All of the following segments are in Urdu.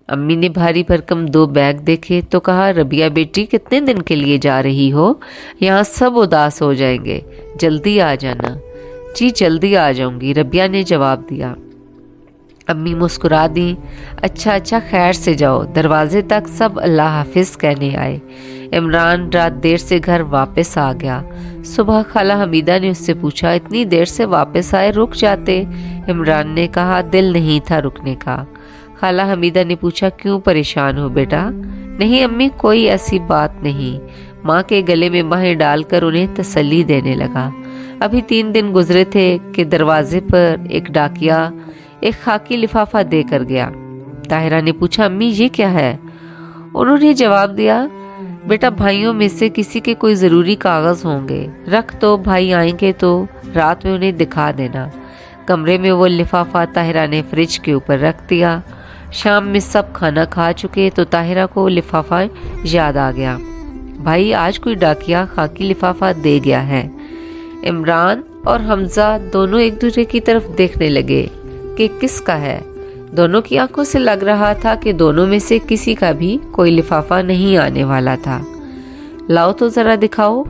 امی نے بھاری بھرکم 2 بیگ دیکھے تو کہا ربیہ بیٹی کتنے دن کے لیے جا رہی ہو؟ یہاں سب اداس ہو جائیں گے، جلدی آ جانا۔ جی جلدی آ جاؤں گی، ربیہ نے جواب دیا۔ امی مسکرا دیں۔ اچھا خیر سے جاؤ۔ دروازے تک سب اللہ حافظ کہنے آئے۔ عمران رات دیر سے گھر واپس آ گیا۔ صبح خالہ حمیدہ نے اس سے پوچھا اتنی دیر سے واپس آئے، رک جاتے؟ عمران نے کہا دل نہیں تھا رکنے کا۔ خالہ حمیدہ نے پوچھا کیوں پریشان ہو بیٹا؟ نہیں امی کوئی ایسی بات نہیں۔ ماں کے گلے میں باہیں ڈال کر انہیں تسلی دینے لگا۔ ابھی 3 دن گزرے تھے کہ دروازے پر ایک ڈاکیا ایک خاکی لفافہ دے کر گیا۔ طاہرہ نے پوچھا امی یہ کیا ہے؟ انہوں نے جواب دیا بیٹا بھائیوں میں سے کسی کے کوئی ضروری کاغذ ہوں گے، رکھ تو بھائی آئیں گے تو رات میں انہیں دکھا دینا۔ کمرے میں وہ لفافہ طاہرہ نے فریج کے اوپر رکھ دیا۔ شام میں سب کھانا کھا چکے تو طاہرہ کو لفافہ یاد آ گیا۔ بھائی آج کوئی ڈاکیا خاکی لفافہ دے گیا ہے۔ عمران اور حمزہ دونوں ایک دوسرے کی طرف دیکھنے لگے کہ کس کا ہے۔ دونوں کی آنکھوں سے لگ رہا تھا کہ دونوں میں سے کسی کا بھی کوئی لفافہ نہیں آنے والا تھا۔ لاؤ تو ذرا دکھاؤ،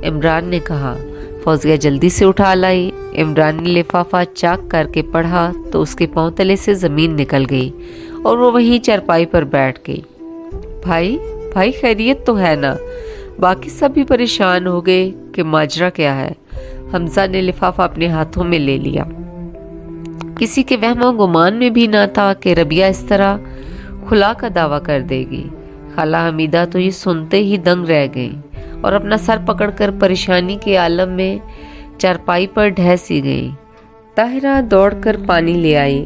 عمران نے کہا۔ فوزیہ جلدی سے اٹھا لائی۔ عمران نے لفافہ چاک کر کے پڑھا تو اس کے پاؤں تلے سے زمین نکل گئی اور وہ وہیں چارپائی پر بیٹھ گئی۔ بھائی خیریت تو ہے نا؟ باقی سب بھی پریشان ہو گئے کہ ماجرا کیا ہے۔ حمزہ نے لفافہ اپنے ہاتھوں میں لے لیا۔ کسی کے وہم و گمان میں بھی نہ تھا کہ ربیہ اس طرح خلا کا دعویٰ کر دے گی۔ خالہ حمیدہ تو یہ سنتے ہی دنگ رہ گئیں اور اپنا سر پکڑ کر پریشانی کے عالم میں چارپائی پر ڈھہ سی گئی۔ طاہرہ دوڑ کر پانی لے آئی،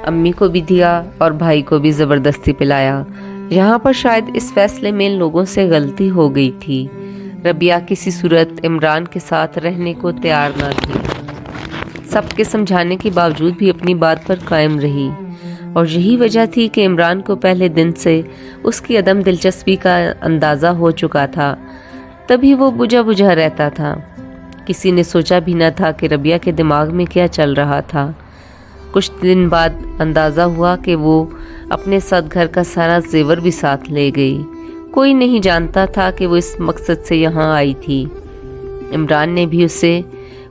امی کو بھی دیا اور بھائی کو بھی زبردستی پلایا۔ یہاں پر شاید اس فیصلے میں لوگوں سے غلطی ہو گئی تھی۔ ربیہ کسی صورت عمران کے ساتھ رہنے کو تیار نہ تھی، سب کے سمجھانے کے باوجود بھی اپنی بات پر قائم رہی، اور یہی وجہ تھی کہ عمران کو پہلے دن سے اس کی عدم دلچسپی کا اندازہ ہو چکا تھا، تبھی وہ بجھا رہتا تھا۔ کسی نے سوچا بھی نہ تھا کہ ربیہ کے دماغ میں کیا چل رہا تھا۔ کچھ دن بعد اندازہ ہوا کہ وہ اپنے ساتھ گھر کا سارا زیور بھی ساتھ لے گئی۔ کوئی نہیں جانتا تھا کہ وہ اس مقصد سے یہاں آئی تھی۔ عمران نے بھی اسے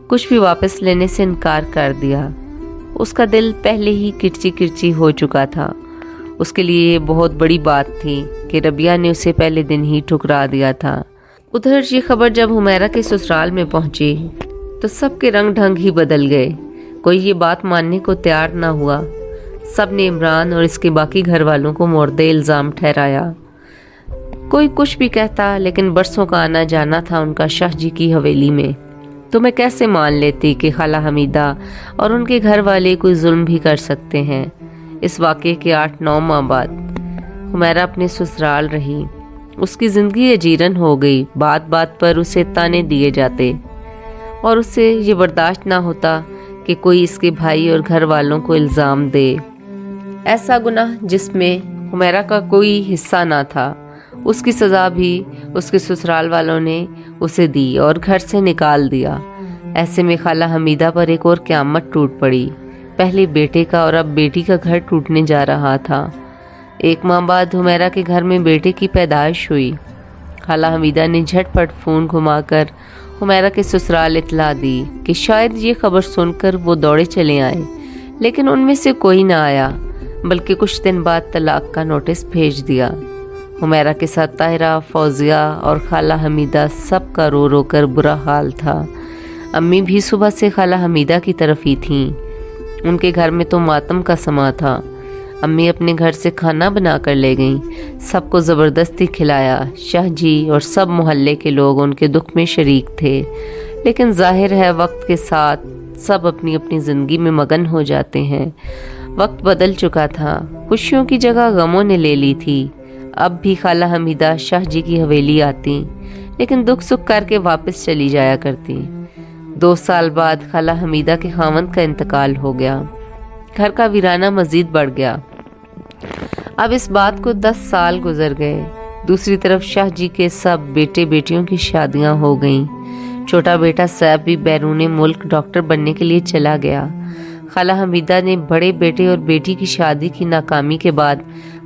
کچھ بھی واپس لینے سے انکار کر دیا۔ اس کا دل پہلے ہی کرچی ہو چکا تھا۔ اس کے لیے یہ بہت بڑی بات تھی کہ ربیہ نے اسے پہلے دن ہی ٹھکرا دیا تھا۔ ادھر یہ خبر جب حمیرہ کے سسرال میں پہنچی تو سب کے رنگ ڈھنگ ہی بدل گئے۔ کوئی یہ بات ماننے کو تیار نہ ہوا۔ سب نے عمران اور اس کے باقی گھر والوں کو مورد الزام ٹھہرایا۔ کوئی کچھ بھی کہتا، لیکن برسوں کا آنا جانا تھا ان کا شاہ جی کی حویلی میں، تو میں کیسے مان لیتی کہ خالہ حمیدہ اور ان کے گھر والے کوئی ظلم بھی کر سکتے ہیں۔ اس واقعے کے 8-9 ماہ بعد حمیرہ اپنے سسرال رہی۔ اس کی زندگی اجیرن ہو گئی۔ بات بات پر اسے تانے دیے جاتے اور اسے یہ برداشت نہ ہوتا کہ کوئی اس کے بھائی اور گھر والوں کو الزام دے۔ ایسا گناہ جس میں حمیرہ کا کوئی حصہ نہ تھا، اس کی سزا بھی اس کے سسرال والوں نے اسے دی اور گھر سے نکال دیا۔ ایسے میں خالہ حمیدہ پر ایک اور قیامت ٹوٹ پڑی۔ پہلے بیٹے کا اور اب بیٹی کا گھر ٹوٹنے جا رہا تھا۔ 1 ماہ بعد حمیرہ کے گھر میں بیٹے کی پیدائش ہوئی۔ خالہ حمیدہ نے جھٹ پٹ فون گھما کر حمیرہ کے سسرال اطلاع دی کہ شاید یہ خبر سن کر وہ دوڑے چلے آئیں، لیکن ان میں سے کوئی نہ آیا، بلکہ کچھ دن بعد طلاق کا نوٹس بھیج دیا۔ حمیرہ کے ساتھ طاہرہ، فوزیہ اور خالہ حمیدہ سب کا رو رو کر برا حال تھا۔ امی بھی صبح سے خالہ حمیدہ کی طرف ہی تھیں۔ ان کے گھر میں تو ماتم کا سما تھا۔ امی اپنے گھر سے کھانا بنا کر لے گئیں، سب کو زبردستی کھلایا۔ شاہ جی اور سب محلے کے لوگ ان کے دکھ میں شریک تھے، لیکن ظاہر ہے وقت کے ساتھ سب اپنی اپنی زندگی میں مگن ہو جاتے ہیں۔ وقت بدل چکا تھا، خوشیوں کی جگہ غموں نے لے لی تھی۔ اب بھی خالہ حمیدہ شاہ جی کی حویلی آتی، لیکن دکھ سکھ کر کے واپس چلی جایا کرتی۔ 2 سال بعد خالہ حمیدہ کے خاوند کا انتقال ہو گیا۔ گھر کا ویرانہ مزید بڑھ گیا۔ اب اس بات کو 10 سال گزر گئے۔ دوسری طرف شاہ جی کے سب بیٹے بیٹیوں کی شادیاں ہو گئیں۔ چھوٹا بیٹا سیب بھی بیرون ملک ڈاکٹر بننے کے لیے چلا گیا۔ خالہ حمیدہ نے بڑے بیٹے اور بیٹی کی شادی کی ناکامی کے بعد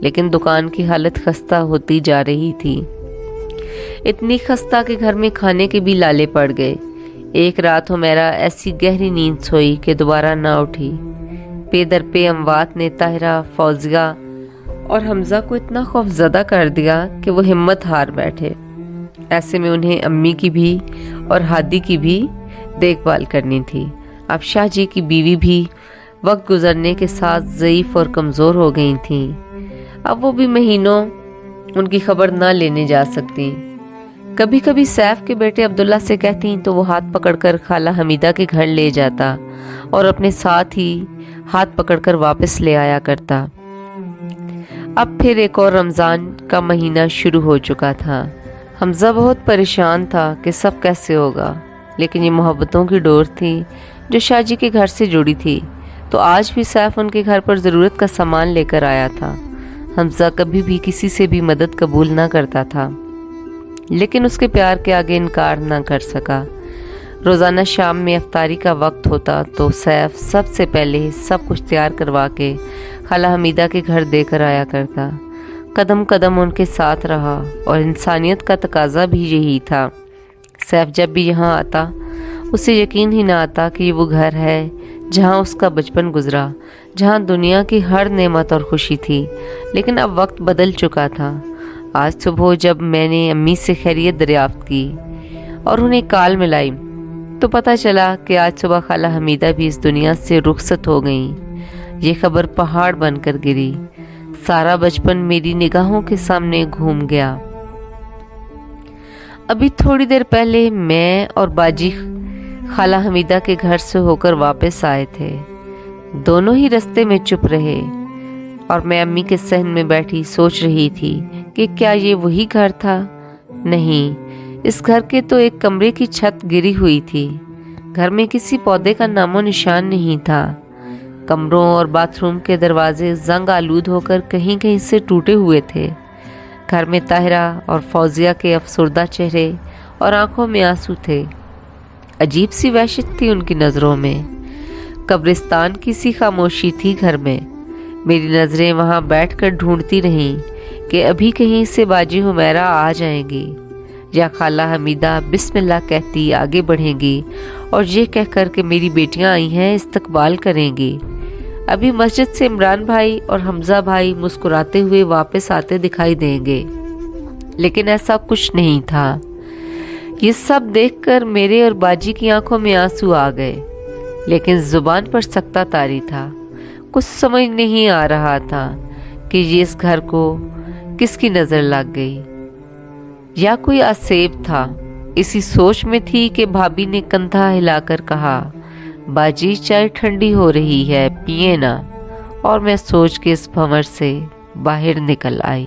لیکن دکان کی حالت خستہ ہوتی جا رہی تھی، اتنی خستہ کہ گھر میں کھانے کے بھی لالے پڑ گئے۔ ایک رات ہمیرا ایسی گہری نیند سوئی کہ دوبارہ نہ اٹھی۔ پے در پے اموات نے طاہرہ، فوزیہ اور حمزہ کو اتنا خوف زدہ کر دیا کہ وہ ہمت ہار بیٹھے۔ ایسے میں انہیں امی کی بھی اور ہادی کی بھی دیکھ بھال کرنی تھی۔ اب شاہ جی کی بیوی بھی وقت گزرنے کے ساتھ ضعیف اور کمزور ہو گئی تھیں۔ اب وہ بھی مہینوں ان کی خبر نہ لینے جا سکتی۔ کبھی کبھی سیف کے بیٹے عبداللہ سے کہتی تو وہ ہاتھ پکڑ کر خالہ حمیدہ کے گھر لے جاتا اور اپنے ساتھ ہی ہاتھ پکڑ کر واپس لے آیا کرتا۔ اب پھر ایک اور رمضان کا مہینہ شروع ہو چکا تھا۔ حمزہ بہت پریشان تھا کہ سب کیسے ہوگا، لیکن یہ محبتوں کی ڈور تھی جو شاہ جی کے گھر سے جڑی تھی، تو آج بھی سیف ان کے گھر پر ضرورت کا سامان لے کر آیا تھا۔ حمزہ کبھی بھی کسی سے بھی مدد قبول نہ کرتا تھا، لیکن اس کے پیار کے آگے انکار نہ کر سکا۔ روزانہ شام میں افطاری کا وقت ہوتا تو سیف سب سے پہلے سب کچھ تیار کروا کے خالہ حمیدہ کے گھر دے کر آیا کرتا۔ قدم قدم ان کے ساتھ رہا اور انسانیت کا تقاضا بھی یہی تھا۔ سیف جب بھی یہاں آتا اسے یقین ہی نہ آتا کہ یہ وہ گھر ہے جہاں اس کا بچپن گزرا، جہاں دنیا کی ہر نعمت اور خوشی تھی۔ لیکن اب وقت بدل چکا تھا۔ آج صبح جب میں نے امی سے خیریت دریافت کی اور انہیں کال ملائی تو پتہ چلا کہ آج صبح خالہ حمیدہ بھی اس دنیا سے رخصت ہو گئیں۔ یہ خبر پہاڑ بن کر گری۔ سارا بچپن میری نگاہوں کے سامنے گھوم گیا۔ ابھی تھوڑی دیر پہلے میں اور باجی خالہ حمیدہ کے گھر سے ہو کر واپس آئے تھے۔ دونوں ہی رستے میں چپ رہے اور میں امی کے صحن میں بیٹھی سوچ رہی تھی کہ کیا یہ وہی گھر تھا؟ نہیں، اس گھر کے تو ایک کمرے کی چھت گری ہوئی تھی۔ گھر میں کسی پودے کا نام و نشان نہیں تھا۔ کمروں اور باتھ روم کے دروازے زنگ آلود ہو کر کہیں کہیں سے ٹوٹے ہوئے تھے۔ گھر میں طاہرہ اور فوزیہ کے افسردہ چہرے اور آنکھوں میں آنسو تھے۔ عجیب سی وحشت تھی ان کی نظروں میں۔ قبرستان کی سی خاموشی تھی گھر میں۔ میری نظریں وہاں بیٹھ کر ڈھونڈتی رہیں کہ ابھی کہیں سے باجی حمیرہ آ جائیں گی یا خالہ حمیدہ بسم اللہ کہتی آگے بڑھیں گی اور یہ کہہ کر کہ میری بیٹیاں آئی ہیں استقبال کریں گی۔ ابھی مسجد سے عمران بھائی اور حمزہ بھائی مسکراتے ہوئے واپس آتے دکھائی دیں گے، لیکن ایسا کچھ نہیں تھا۔ یہ سب دیکھ کر میرے اور باجی کی آنکھوں میں آنسو آ گئے، لیکن زبان پر سکتہ طاری تھا۔ کچھ سمجھ نہیں آ رہا تھا کہ یہ اس گھر کو کس کی نظر لگ گئی یا کوئی آسیب تھا۔ اسی سوچ میں تھی کہ بھابھی نے کندھا ہلا کر کہا، باجی چائے ٹھنڈی ہو رہی ہے، پیئے نا، اور میں سوچ کے اس بھنور سے باہر نکل آئی۔